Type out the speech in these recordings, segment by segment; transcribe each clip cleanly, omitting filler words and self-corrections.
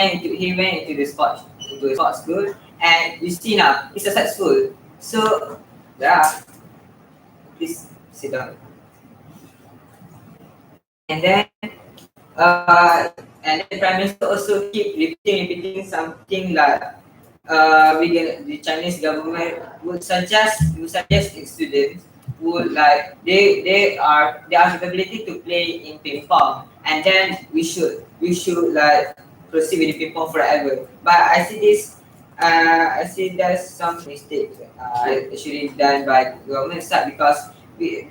he went into the sports school, and you see now he's successful. So yeah, please sit down. And then Prime Minister also keep repeating something like the Chinese government would suggest its students would like they have the ability to play in ping pong, and then we should like proceed with the ping pong forever. But I see there's some mistake actually done by the government side, because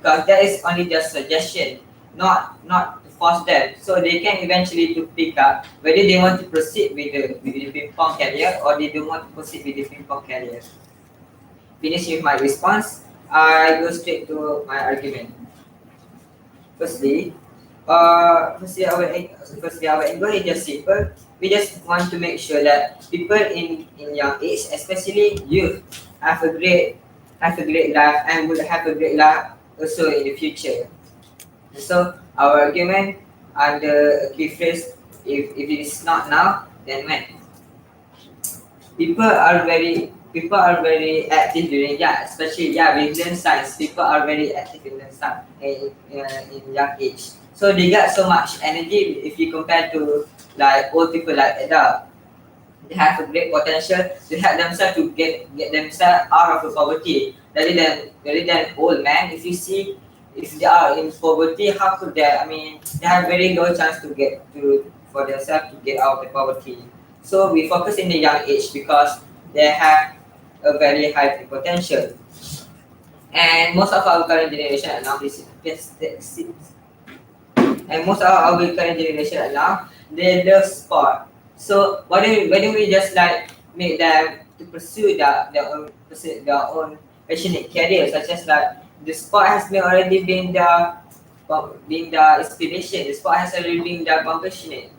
that is only just suggestion, not to force them, so they can eventually to pick up whether they want to proceed with the ping pong career, or they don't want to proceed with the ping pong career. Finish with my response. I go straight to my argument. Firstly, our angle is just simple. We just want to make sure that people in young age, especially youth, have a great life, and will have a great life also in the future. So our argument under a key phrase, if it is not now, then when? People are very active during especially we learn science. People are very active in learn science in young age. So they got so much energy if you compare to like old people like adult. They have a great potential to help themselves to get themselves out of the poverty rather than old man. If you see, if they are in poverty, how could they? I mean, they have very low chance to get to for themselves to get out of the poverty. So we focus in the young age because they have a very high potential. And most of our current generation are now and most of our current generation are now they love sport. So why don't we just like make them to pursue their own passionate career, such as like the sport has already been the inspiration. The sport has already been the compassionate.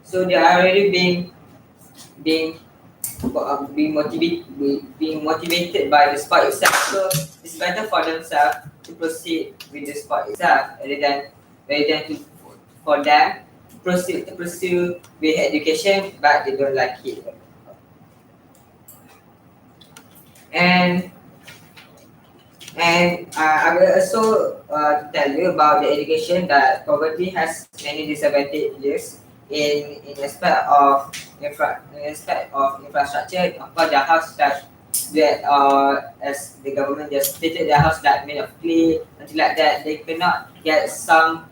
So they are already being being motivated by the sport itself. So it's better for themselves to proceed with the sport itself rather than for them to pursue with education, but they don't like it. And I will also tell you about the education that poverty has many disadvantages in respect of infrastructure. Of course, the house that as the government just stated, the house that made of clay, something like that, they cannot get some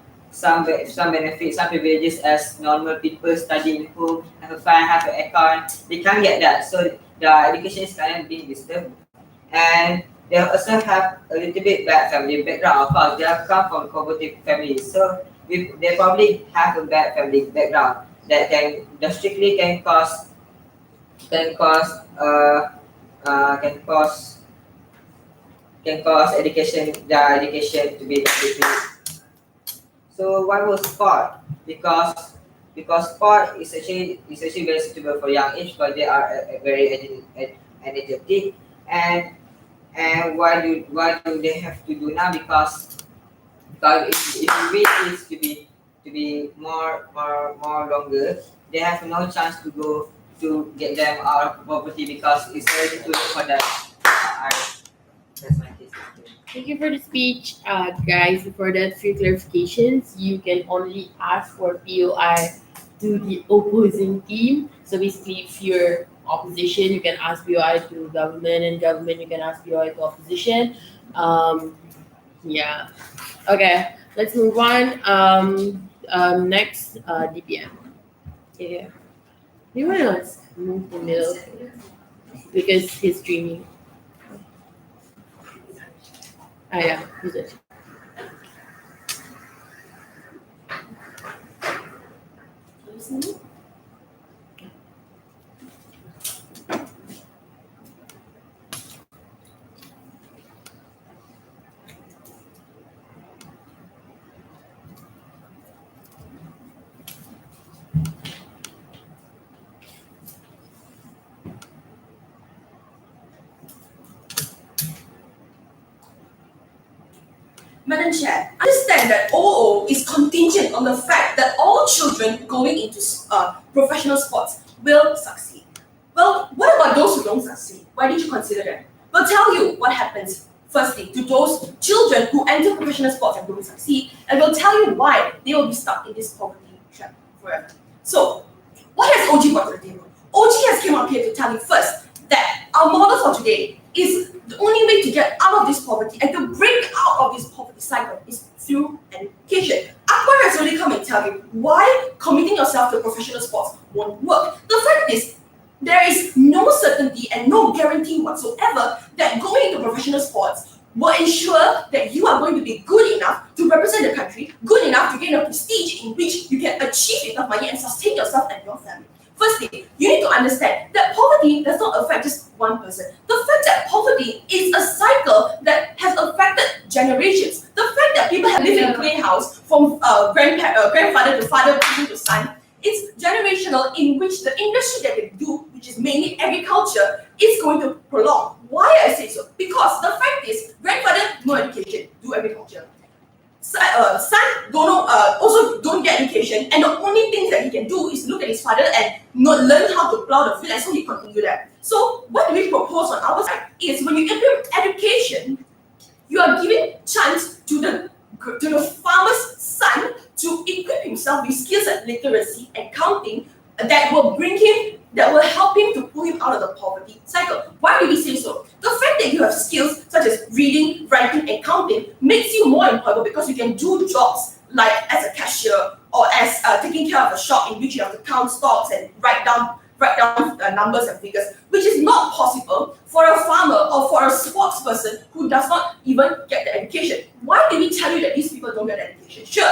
benefits, some privileges as normal people study in home, have a fan, have an aircon. They can't get that. So the education is kind of being disturbed, and they also have a little bit bad family background. Of course, they have come from cooperative families, so they probably have a bad family background that can cause can cause education their education to be decreased. So why was sport? Because sport is actually very suitable for young age, because they are very energetic. And why do they have to do now? Because if you wait this to be more longer, they have no chance to go to get them out of poverty, because it's already too late for them. That's my case. Thank you for the speech, guys. For that few clarifications, you can only ask for POI to the opposing team. So basically, if you're opposition, you can ask POI to government, and government you can ask POI to opposition. Um, yeah. Okay. Let's move on. Next, DPM. Yeah. Anyone else move the middle because he's streaming. Ah, yeah. Who's it? Madam Chair, understand that OO is contingent on the fact that all children going into professional sports will succeed. Well, what about those who don't succeed? Why didn't you consider them? We'll tell you what happens firstly to those children who enter professional sports and don't succeed, and we'll tell you why they will be stuck in this poverty trap forever. So, what has OG brought to the table? OG has came up here to tell you first that our model for today is the only way to get out of this poverty and to break out of this poverty cycle is through education. Akbar has already come and tell you why committing yourself to professional sports won't work. The fact is, there is no certainty and no guarantee whatsoever that going into professional sports will ensure that you are going to be good enough to represent the country, good enough to gain a prestige in which you can achieve enough money and sustain yourself and your family. Firstly, you need to understand that poverty does not affect just one person. The fact that poverty is a cycle that has affected generations. The fact that people have lived in a plain house from grandfather to father, to son, it's generational in which the industry that they do, which is mainly agriculture, is going to prolong. Why I say so? Because the fact is, grandfather, no education, do agriculture. Son also don't get education, and the only thing that he can do is look at his father and not learn how to plow the field, and so he continue that. So what we propose on our side is when you implement education, you are giving chance to the farmer's son to equip himself with skills like literacy and counting that will help him to pull him out of the poverty cycle. Why do we say so? The fact that you have skills such as reading, writing, and counting makes you more employable because you can do jobs like as a cashier or as taking care of a shop in which you have to count stocks and write down numbers and figures, which is not possible for a farmer or for a sports person who does not even get the education. Why did we tell you that these people don't get the education? Sure,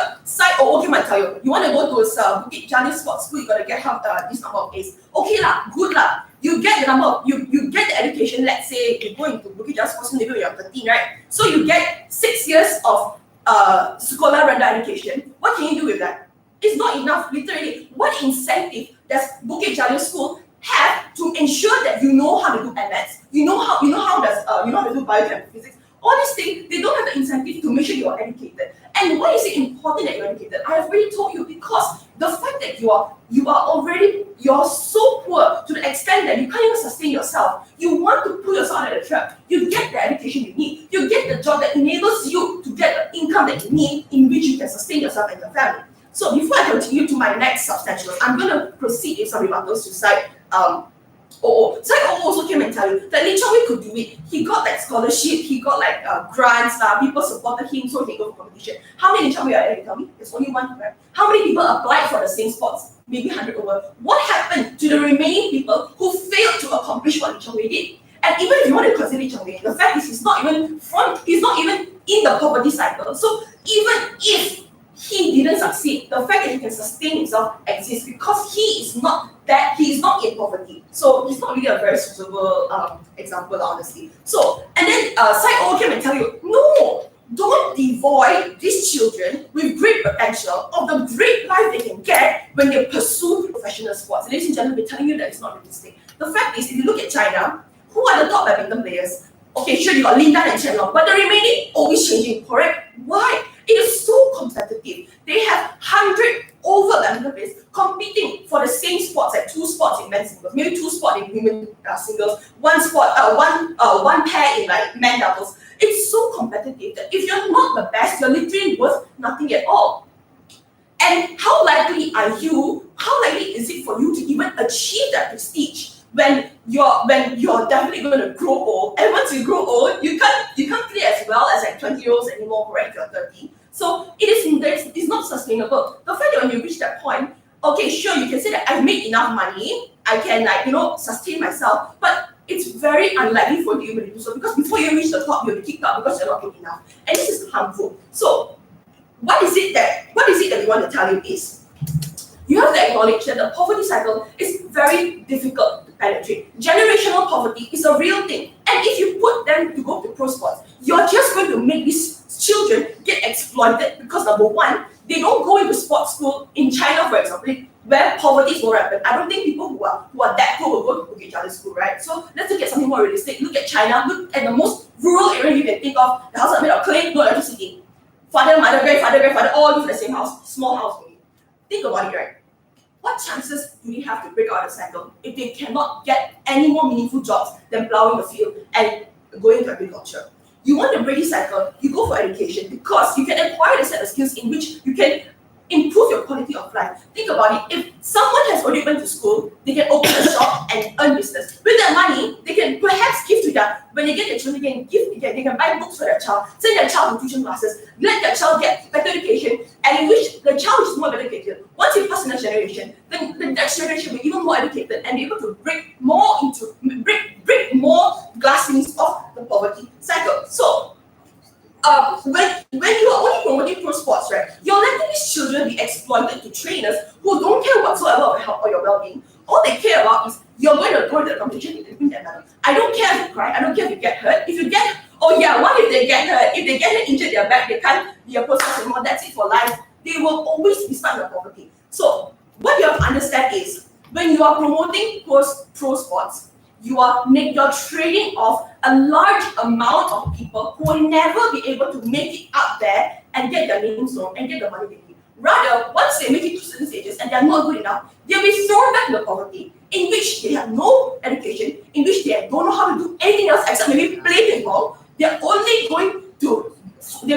okay, might tell you want to go to Bukit Jalil Sports School, you got to get this number of A's. Okay lah, good lah. You get the number, you get the education. Let's say you go into Bukit Jalil Sports School, maybe you're 13, right? So you get 6 years of sekolah rendah education. What can you do with that? It's not enough, literally. What incentive does Bukit Jalil School have to ensure that you know how to do MS, you know how to do biochem physics? All these things, they don't have the incentive to make sure you are educated. And why is it important that you're educated? I have already told you, because the fact that you're so poor to the extent that you can't even sustain yourself. You want to pull yourself out of the trap. You get the education you need. You get the job that enables you to get the income that you need in which you can sustain yourself and your family. So before I continue to my next substantial, I'm going to proceed with some rebuttals to Side OO. Side OO also came and tell you that Lee Chong-wei could do it. He got like scholarship, he got like grants, people supported him so he could go for competition. How many Lee Chong-wei are there? You tell me? There's only one, right? How many people applied for the same spots? Maybe 100 over. What happened to the remaining people who failed to accomplish what Lee Chong-wei did? And even if you want to consider Lee Chong-wei, the fact is he's not even in the poverty cycle. So even if he didn't succeed, the fact that he can sustain himself exists because he is not in poverty. So he's not really a very suitable example, honestly. So, and then Side O came and tell you, no, don't devoid these children with great potential of the great life they can get when they pursue professional sports. Ladies and gentlemen, we're telling you that it's not realistic. The fact is, if you look at China, who are the top badminton players? Okay, sure, you got Lin Dan and Chen Long, but the remaining always changing, correct? Why? It is so competitive. They have 100 over badminton players competing for the same spots, like 2 spots in men's singles, maybe 2 spots in women singles, 1 pair in like men doubles. It's so competitive that if you're not the best, you're literally worth nothing at all. And how likely is it for you to even achieve that prestige when you're definitely going to grow old? And once you grow old, you can't play as well as like 20-year-olds anymore, correct? You're 30. So it's not sustainable. The fact that when you reach that point, okay, sure, you can say that I've made enough money, I can sustain myself, but it's very unlikely for you to do so, because before you reach the top, you'll be kicked out because you're not good enough. And this is harmful. So what is it that we want to tell you is, you have to acknowledge that the poverty cycle is very difficult to penetrate. Generational poverty is a real thing. And if you put them to go to pro sports, you're just going to make these children get exploited because, number one, they don't go into sports school in China, for example, where poverty is more rampant. I don't think people who are that poor will go to Bukit Jalil School, right? So let's look at something more realistic. Look at China. Look at the most rural area you can think of. The house are made of clay, no electricity. Father, mother, grandfather, all live in the same house, small house only. Think about it, right? what chances do they have to break out of the cycle if they cannot get any more meaningful jobs than plowing the field and going to agriculture? You want to break the cycle, you go for education because you can acquire a set of skills in which you can improve your quality of life. Think about it. If someone has already went to school, they can open a shop and earn business. With that money, they can perhaps give to their, when they get their children, they can buy books for their child, send their child to tuition classes, let their child get better education, and in which the child is more better educated. Once you pass the next generation, then the next generation will be even more educated and be able to break more glassings of the poverty cycle. So when you are only promoting pro sports, right, you're letting these children be exploited to trainers who don't care whatsoever about health or your well-being. All they care about is you're going to go to the competition and win that medal. I don't care if you cry, I don't care if you get hurt. If you get, oh yeah, what if they get hurt? If they get hurt, injured their back, they can't be a pro sports anymore, that's it for life. They will always be stuck in poverty. So what you have to understand is when you are promoting pro sports, you're trading off a large amount of people who will never be able to make it up there and get their names known and get the money they need. Rather, once they make it to certain stages and they're not good enough, they'll be thrown back into poverty, in which they have no education, in which they don't know how to do anything else except maybe play ping-pong. They'll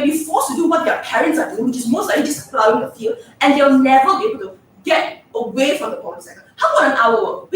be forced to do what their parents are doing, which is most likely just plowing the field, and they'll never be able to get away from the poverty cycle. How about an hour work?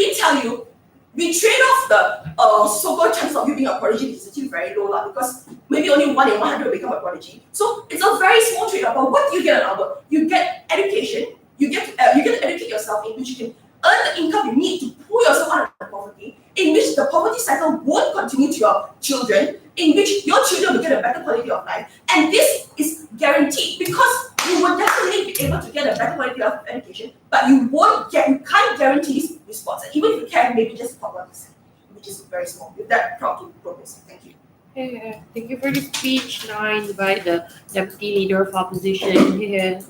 We trade off the so-called chance of you being a prodigy, which is actually very low, because maybe only 1 in 100 will become a prodigy. So it's a very small trade-off. But what do you get an hour? You get education. You get to educate yourself, in which you can earn the income you need to pull yourself out of poverty, in which the poverty cycle won't continue to your children, in which your children will get a better quality of life. And this is guaranteed because you will definitely be able to get a better quality of education, but you can't guarantee with sports. And even if you can, maybe just top 1%, which is very small. With that, proud to progress. Thank you. Yeah, thank you for the speech. Now I invite the deputy leader of opposition here.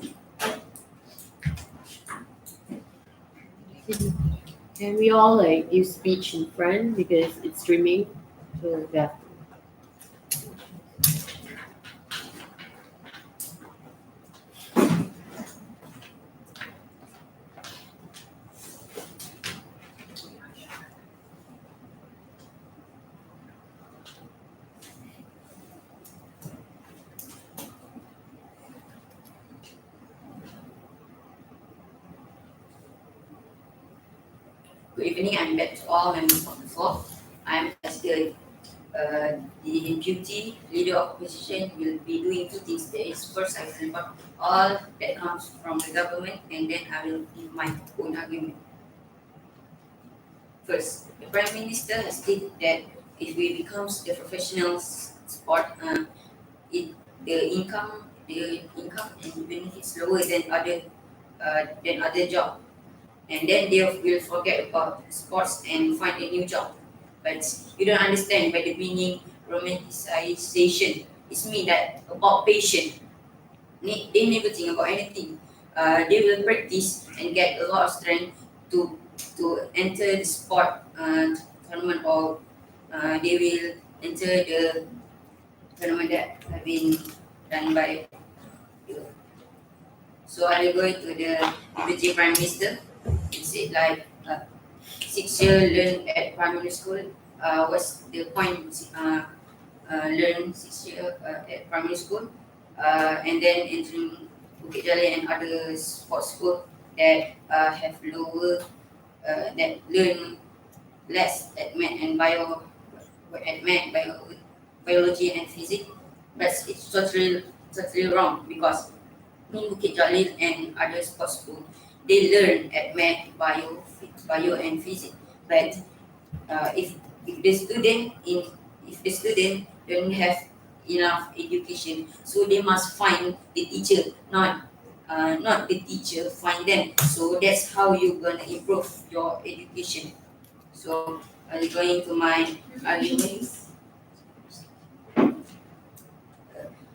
Can we all give speech in front because it's streaming? So that. Good evening, I'm back to all members of the floor. I'm as the deputy leader of opposition will be doing two things. There is first I will report all that comes from the government, and then I will give my own argument. First, the Prime Minister has stated that if we become the professional sport, the income and benefits lower than other job. And then they will forget about sports and find a new job. But you don't understand by the meaning romanticisation. It's mean that about patient. They never think about anything. They will practice and get a lot of strength to enter the sport tournament, or they will enter the tournament that have been done by you. So I will go to the Deputy Prime Minister. It said like 6 years learn at primary school. What's the point? Learn 6 years at primary school, and then entering Bukit Jalil and other sports school that have lower that learn less at math and biology and physics. But it's totally wrong, because in Bukit Jalil and other sports school, they learn at math, bio and physics. But if the student don't have enough education, so they must find the teacher, not the teacher find them. So that's how you're gonna improve your education. So I'm going to my arguments.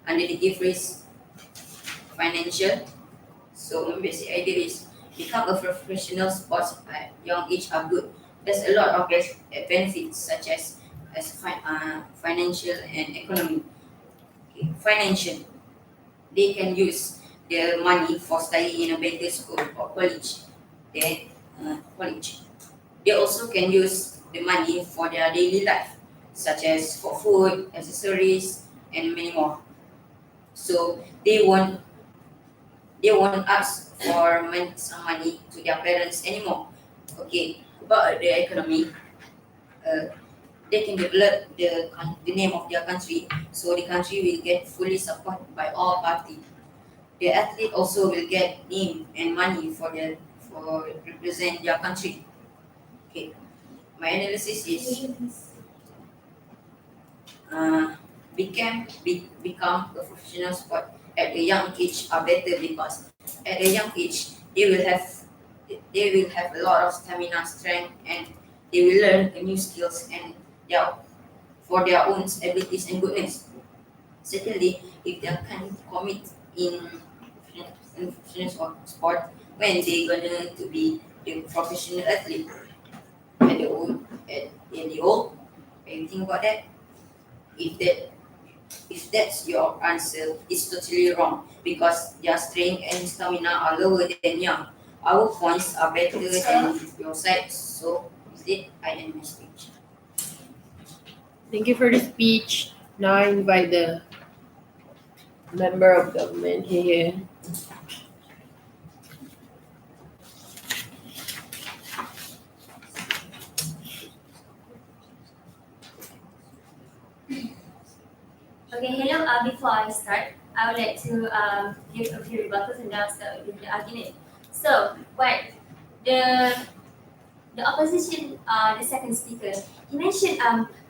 Under the key phrase financial. So my basic idea is become a professional sports at young age are good. There's a lot of benefits, such as financial and economic. Okay. Financial, they can use their money for studying in a better school or college. their college. They also can use the money for their daily life, such as for food, accessories, and many more. So they won't ask for some money to their parents anymore. Okay, about the economy, uh, they can develop the name of their country, so the country will get fully support by all parties. The athlete also will get name and money for represent their country. Okay, my analysis is uh, become a professional sport at a young age are better because at a young age they will have a lot of stamina, strength, and they will learn new skills and their for their own abilities and goodness. Secondly, if they can commit in professional sport when they gonna to be the professional athlete at the old in the old, when you think about that, if that if that's your answer, it's totally wrong because their strength and stamina are lower than young. Our points are better than your side, so with it, I end my speech. Thank you for the speech. Now I invite the member of government here. Okay, hello. Before I start, I would like to give a few rebuttals and then I'll start with the argument. So, what the the opposition, the second speaker, he mentioned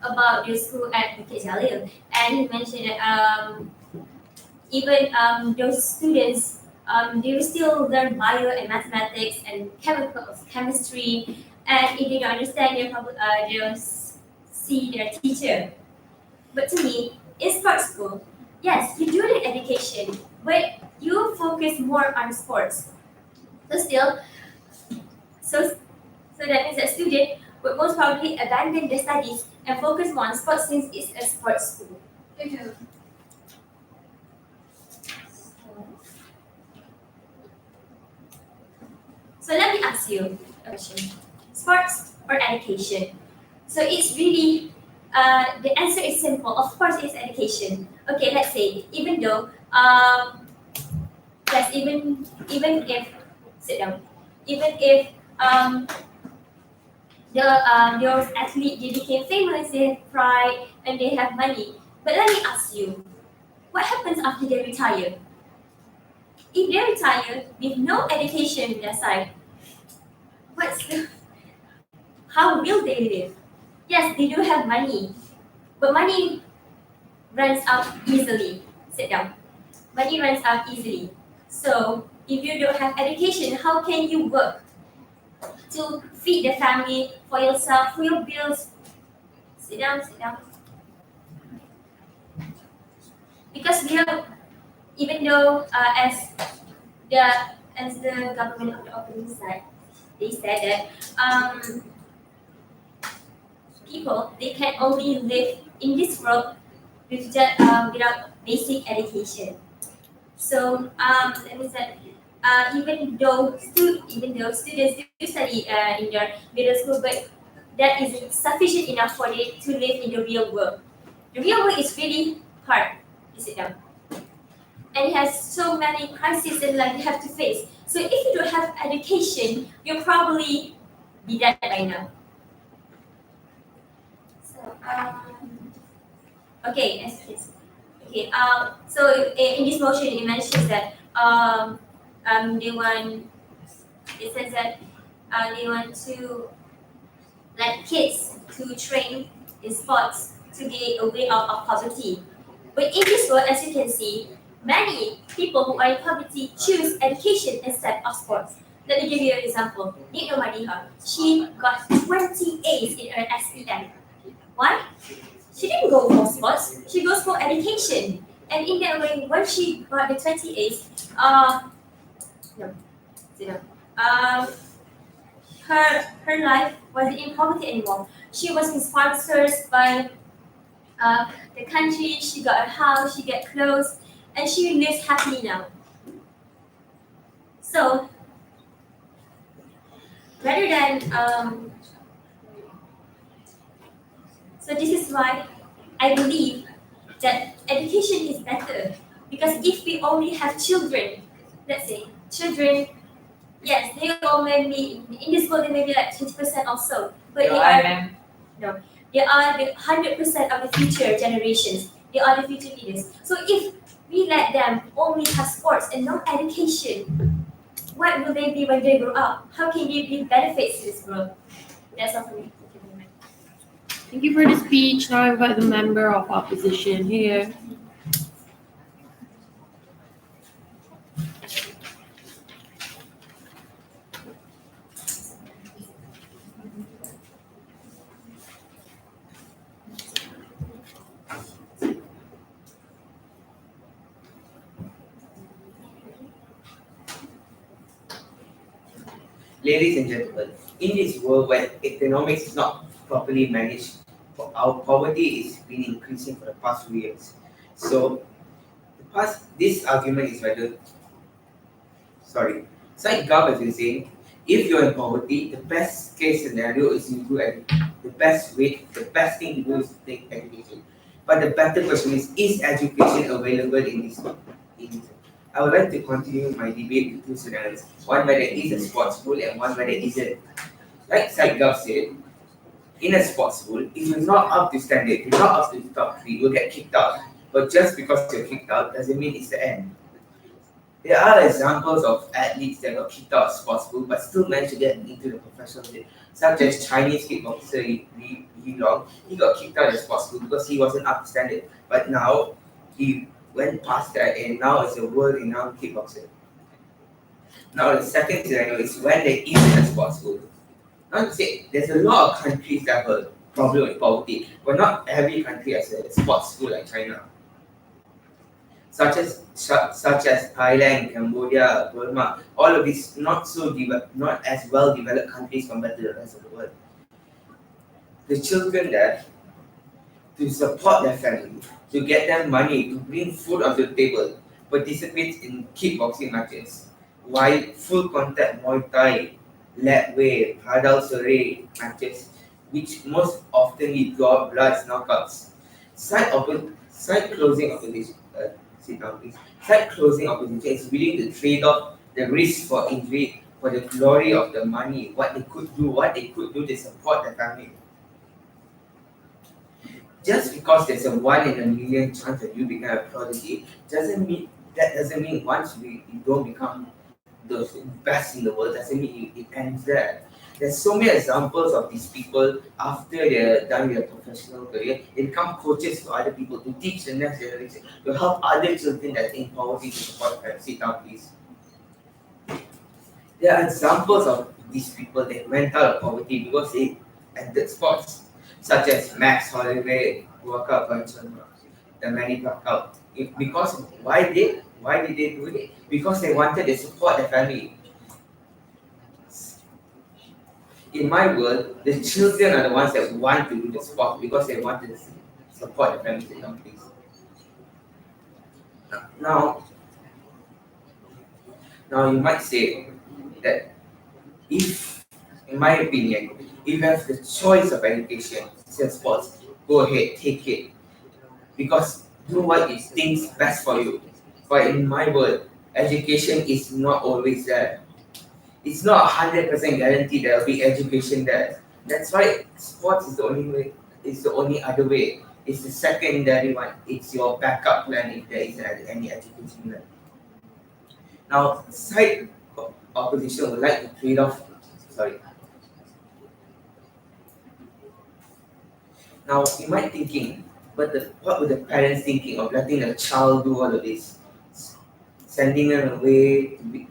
about the school at Bukit Jalil, and he mentioned that even those students they will still learn bio and mathematics and chemistry, and if they don't understand, they'll see their teacher. But to me, in sports school, yes, you do the education, but you focus more on sports. So still, so so that means that student would most probably abandon their studies and focus more on sports since it's a sports school. So let me ask you a question: sports or education? So it's really the answer is simple. Of course, it's education. Okay, let's say even though yes, even if sit down, even if those athletes they became famous, they have pride and they have money. But let me ask you, what happens after they retire? If they retire with no education in their side, what's how will they live? Yes, they do have money, but money runs out easily. Sit down. Money runs out easily. So if you don't have education, how can you work to feed the family, for yourself, for your bills? Sit down, sit down. Because we have, even though the as the government of the opening side, they said that people they can only live in this world with just, without basic education. So that means that even though students do study in their middle school, but that isn't sufficient enough for them to live in the real world. The real world is really hard. You sit down, and it has so many crises in life you have to face. So if you don't have education, you'll probably be dead by now. So okay, yes. Okay. So in this motion, it mentions that they want. It says that they want to let kids to train in sports to get away out of poverty. But in this world, as you can see, many people who are in poverty choose education instead of sports. Let me give you an example. Nino Madiha, she got 20 A's in her SEM. Why? She didn't go for sports, she goes for education. And in that way, when she got the 20 A's, no, zero. Her life wasn't in poverty anymore. She was sponsored by the country, she got a house, she got clothes, and she lives happily now. So rather than so this is why I believe that education is better, because if we only have children, let's say children, yes, they all may be in this world, they may be like 20% or so, but Your they eye, are ma'am. they are the 100% of the future generations. They are the future leaders. So if we let them only have sports and no education, what will they be when they grow up? How can they be benefits to this world? That's all for me. Thank you very much. Thank you for the speech. Now I invite the member of opposition here. Ladies and gentlemen, in this world where economics is not properly managed, our poverty is been increasing for the past few years. So, this argument is rather sorry. Side Gov has been saying, if you're in poverty, the best case scenario is you do the best thing to do is to take education. But the better question is education available in this? I would like to continue my debate with two scenarios. One where there is a sports school and one where there isn't. Like Side Gov said, in a sports school, if you're not up to standard, you're not up to the top three, you'll get kicked out. But just because you're kicked out doesn't mean it's the end. There are examples of athletes that got kicked out of sports school but still managed to get into the professional league, such as Chinese kickboxer Li Long. He got kicked out of sports school because he wasn't up to standard. But now he went past that and now is a world renowned kickboxer. Now the second scenario is when there isn't a sports school. Not to say there's a lot of countries that have a problem with poverty, but not every country has a sports school like China. Such as Thailand, Cambodia, Burma, all of these not as well developed countries compared to the rest of the world. The children there, to support their family, to get them money, to bring food onto the table, participate in kickboxing matches, while full contact Muay Thai, lat weight, hadal serai matches, which most often lead to blood knockouts. Side closing opposition. Sit down, please. Side closing opposition is willing to trade off the risk for injury for the glory of the money, what they could do to support the family. Just because there's a 1 in a million chance that you become a prodigy doesn't mean once you don't become the best in the world, doesn't mean it ends there. There's so many examples of these people after they're done with their professional career, they become coaches to other people to teach the next generation, to help other children that are in poverty to support them. Sit down, please. There are examples of these people that went out of poverty because they entered sports, such as Max Holloway, Waka Panchal, the Manny Pacquiao. Because why did they do it? Because they wanted to support their family. In my world, the children are the ones that want to do the sport because they want to support the family in place. Now you might say that if, in my opinion, if you have the choice of education, say sports, go ahead, take it. Because do what you think's best for you. But in my world, education is not always there. It's not 100% guaranteed there will be education there. That's why sports is the only way. It's the only other way. It's the secondary one. It's your backup plan if there isn't any education there. Now, side opposition would like to trade off. Sorry. Now, you might thinking, but what were the parents thinking of letting a child do all of this, sending them away to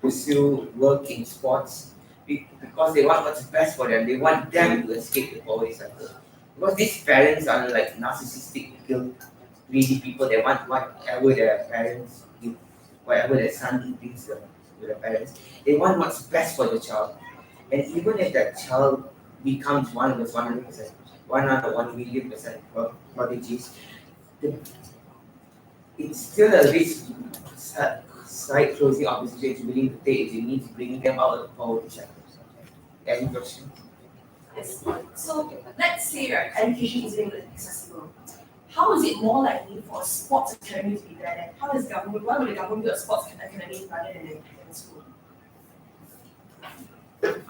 pursue work in sports because they want what's best for them. They want them to escape the poverty cycle. Because these parents are like narcissistic, greedy people. They want whatever their parents give, whatever their son brings them to their parents. They want what's best for the child. And even if that child becomes one of those 100%, 1,000,000,000% prodigies, it's still a risk side closing opposition is willing to take is you need to bring them out of the poverty shackles. Any question? Yes. So let's say right, education is being accessible. How is it more likely for a sports academy to be there? And how is government? Why would the government do a sports academy rather than a school?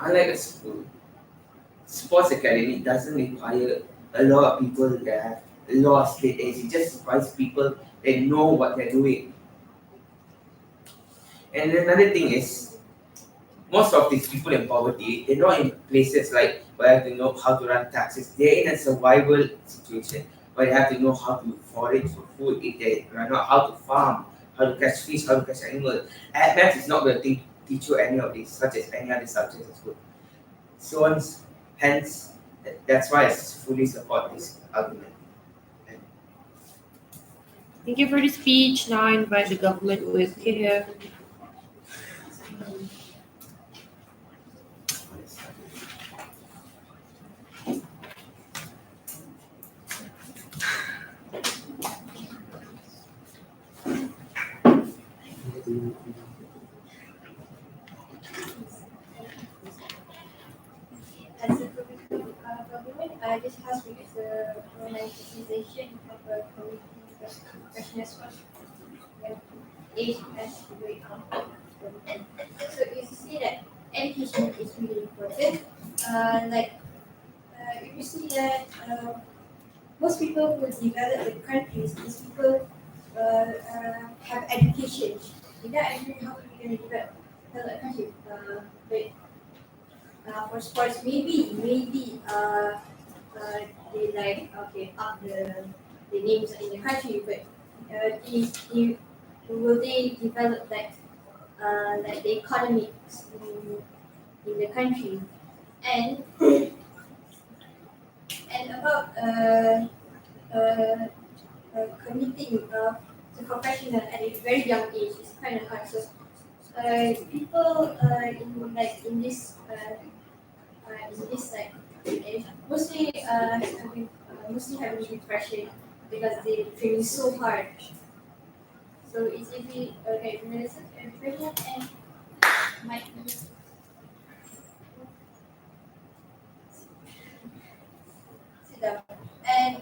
Unlike a school, sports academy doesn't require a lot of people that have a lot of state aids. It just requires people that know what they're doing. And another thing is, most of these people in poverty, they're not in places like where they know how to run taxes. They're in a survival situation where they have to know how to forage for food, if they run out, how to farm, how to catch fish, how to catch animals. Maths is not going to teach you any of these, such as any other subjects in school. So hence, that's why I fully support this argument. Thank you for the speech. Now I invite the government with Hira. As a government, this has been the romanticization of a community professional sports. Age has to be so you see that education is really important. If you see that most people who develop the countries, these people have education. Without education, how are we going to develop a country? But for sports, maybe they like okay up the names in the country, but will they develop like the economics in the country and about committing to professional at a very young age is kind of hard. So people in this like age, mostly having depression because they training so hard. So it's easy okay depression and might be sit down and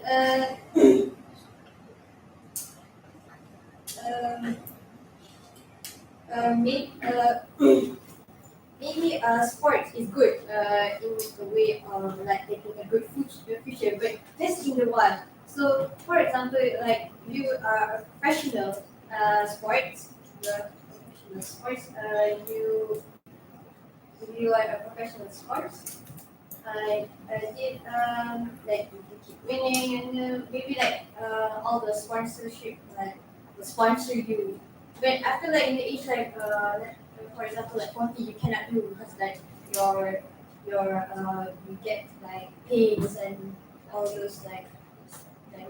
um, maybe maybe sport is good in the way of like taking a good future, but just in the one. So, for example, like you are a professional sports, you are a professional sports. I did like you keep winning and maybe like all the sponsorship like will sponsor you. But after like in the age like for example like 40 you cannot do because like you get like pains and all those like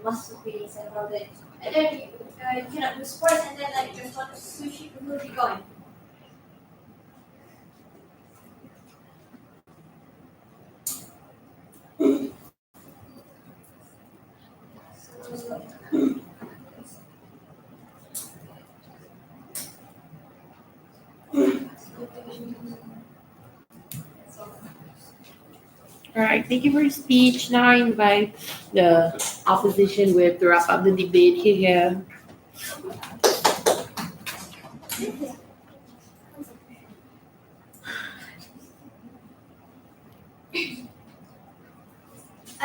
muscle pains and all that. And then you cannot do sports and then like your sushi will be gone. So, All right, thank you for your speech. Now I invite the opposition with to wrap up the debate here.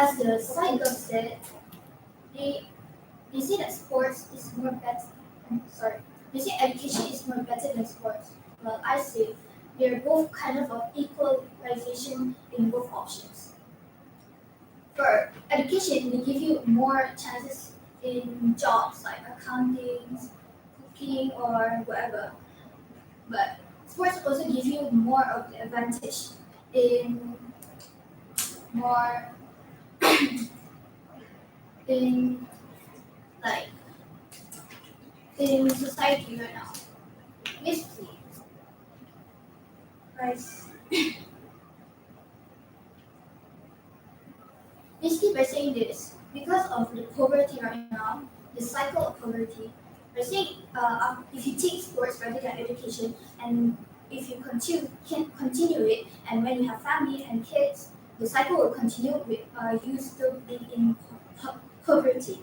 as the cycle said, they they say that sports is more better. Sorry, they say education is more better than sports. Well, I say they're both kind of equalization in both options. For education, they give you more chances in jobs like accounting, cooking, or whatever. But sports also give you more of the advantage in more in like in society right now. Basically, guys. Basically, by saying this, because of the poverty right now, the cycle of poverty, I think if you take sports rather than education, and if you can continue it, and when you have family and kids, the cycle will continue with you still being in poverty.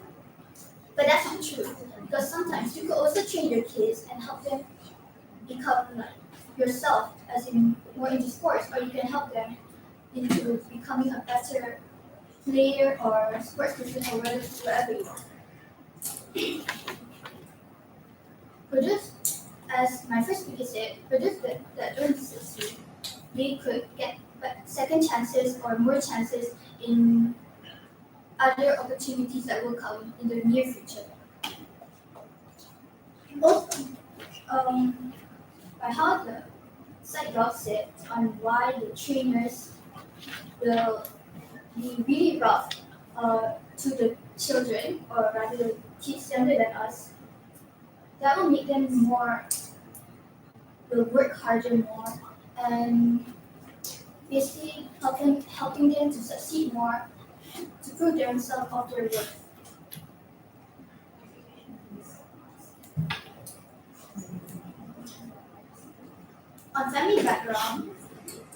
But that's not true because sometimes you could also train your kids and help them become like yourself, as in more into sports, or you can help them into becoming a better player or sports person or whatever you are. For those, as my first speaker said, for those that don't succeed, they could get second chances or more chances in other opportunities that will come in the near future. Also, by how the site doc said on why the trainers will be really rough to the children, or rather the kids younger than us, that will make them more, will work harder more, and basically helping them to succeed more, to prove themselves of their worth. On family background,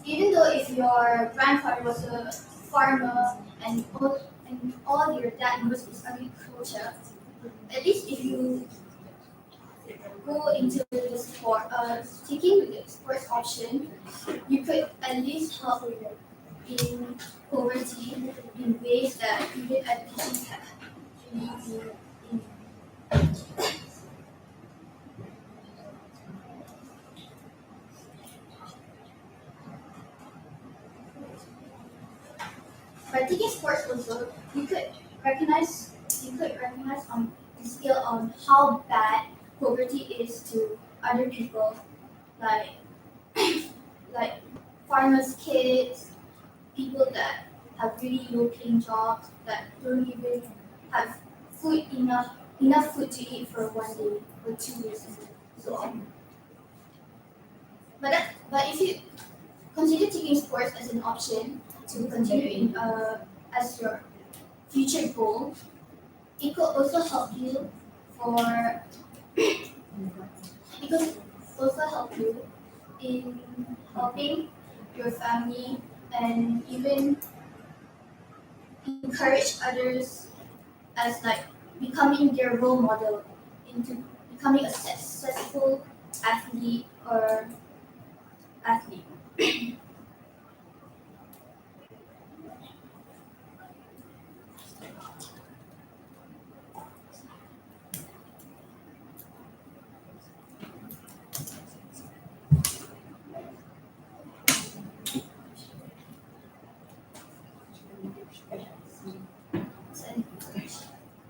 even though if your grandfather was a farmer and all your dad knows is agriculture, at least if you go into the sport, taking the sports option, you could at least help in poverty in ways that even education can really in. By taking sports also, you could recognize on the scale on how bad poverty is to other people, like like farmers' kids, people that have really low paying jobs that don't even have enough food to eat for 1 day or 2 days. So but if you consider taking sports as an option to continue in as your future goal, it could also help you for it could also help you in helping your family and even encourage others as like becoming their role model into becoming a successful athlete or athlete.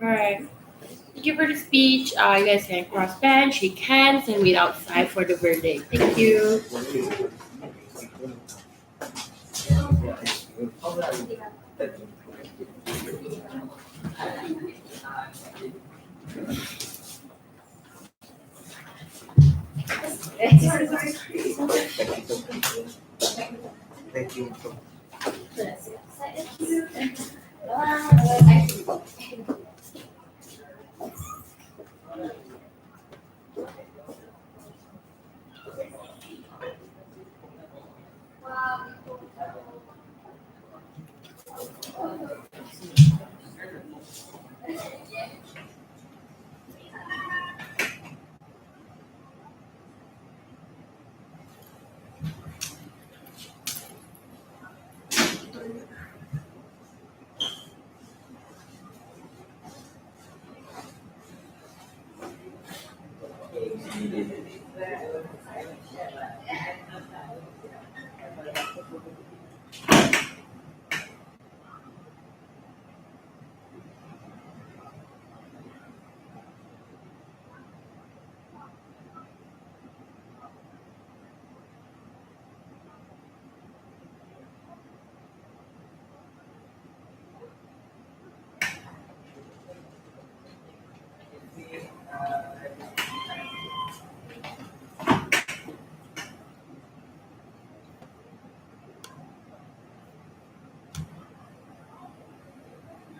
Alright. Thank you for the speech. You guys can cross bench, shake hands, and wait outside for the verdict. Thank you. Thank you.